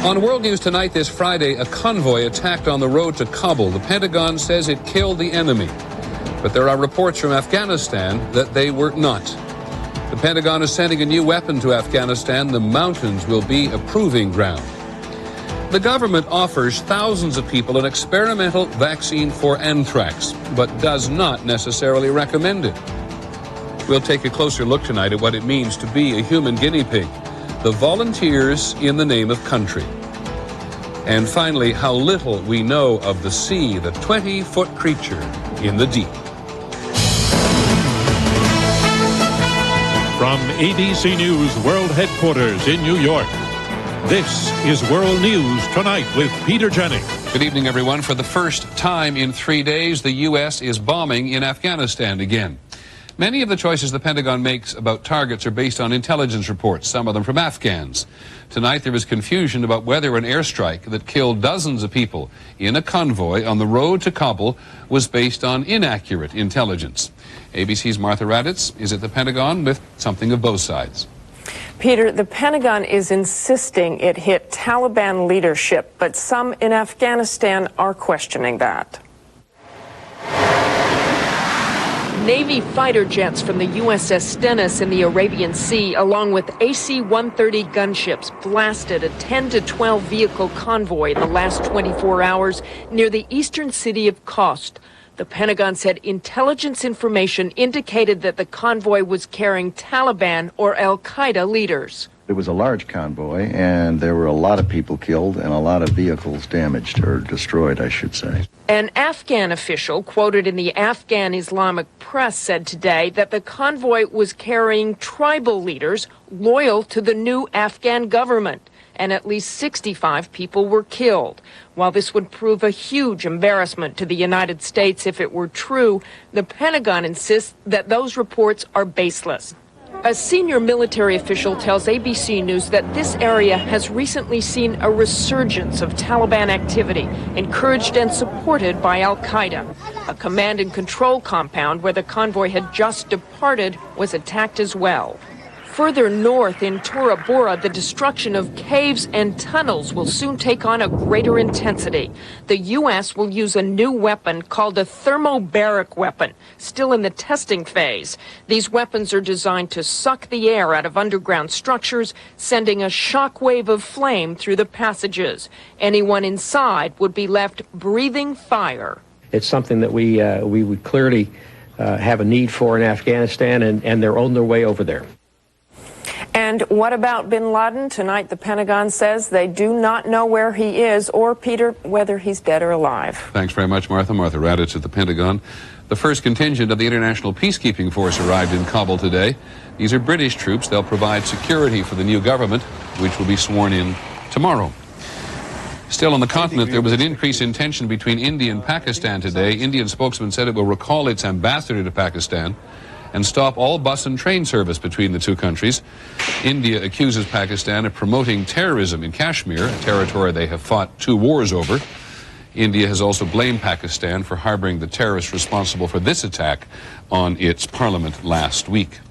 On World News Tonight this Friday, a convoy attacked on the road to Kabul. The Pentagon says it killed the enemy, but there are reports from Afghanistan that they were not. The Pentagon is sending a new weapon to Afghanistan. The mountains will be a proving ground. The government offers thousands of people an experimental vaccine for anthrax, but does not necessarily recommend it. We'll take a closer look tonight at what it means to be a human guinea pig. The volunteers in the name of country. And finally, how little we know of the sea, the 20-foot creature in the deep. From ABC News World Headquarters in New York, this is World News Tonight with Peter Jennings. Good evening, everyone. For the first time in 3 days, the U.S. is bombing in Afghanistan again. Many of the choices the Pentagon makes about targets are based on intelligence reports, some of them from Afghans. Tonight there was confusion about whether an airstrike that killed dozens of people in a convoy on the road to Kabul was based on inaccurate intelligence. ABC's Martha Raddatz is at the Pentagon with something of both sides. Peter, the Pentagon is insisting it hit Taliban leadership, but some in Afghanistan are questioning that. Navy fighter jets from the USS Stennis in the Arabian Sea, along with AC-130 gunships, blasted a 10 to 12 vehicle convoy in the last 24 hours near the eastern city of Khost. The Pentagon said intelligence information indicated that the convoy was carrying Taliban or al-Qaeda leaders. It was a large convoy, and there were a lot of people killed and a lot of vehicles damaged, or destroyed, I should say. An Afghan official quoted in the Afghan Islamic press said today that the convoy was carrying tribal leaders loyal to the new Afghan government, and at least 65 people were killed. While this would prove a huge embarrassment to the United States if it were true, the Pentagon insists that those reports are baseless. A senior military official tells ABC News that this area has recently seen a resurgence of Taliban activity, encouraged and supported by al-Qaeda. A command and control compound where the convoy had just departed was attacked as well. Further north in Tora Bora, the destruction of caves and tunnels will soon take on a greater intensity. The U.S. will use a new weapon called a thermobaric weapon, still in the testing phase. These weapons are designed to suck the air out of underground structures, sending a shockwave of flame through the passages. Anyone inside would be left breathing fire. It's something that we would clearly have a need for in Afghanistan, and they're on their way over there. And what about bin Laden? Tonight, the Pentagon says they do not know where he is or, Peter, whether he's dead or alive. Thanks very much, Martha. Martha Raddatz at the Pentagon. The first contingent of the International Peacekeeping Force arrived in Kabul today. These are British troops. They'll provide security for the new government, which will be sworn in tomorrow. Still on the continent, there was an increase in tension between India and Pakistan today. Indian spokesman said it will recall its ambassador to Pakistan and stop all bus and train service between the two countries. India accuses Pakistan of promoting terrorism in Kashmir, a territory they have fought 2 wars over. India has also blamed Pakistan for harboring the terrorists responsible for this attack on its parliament last week.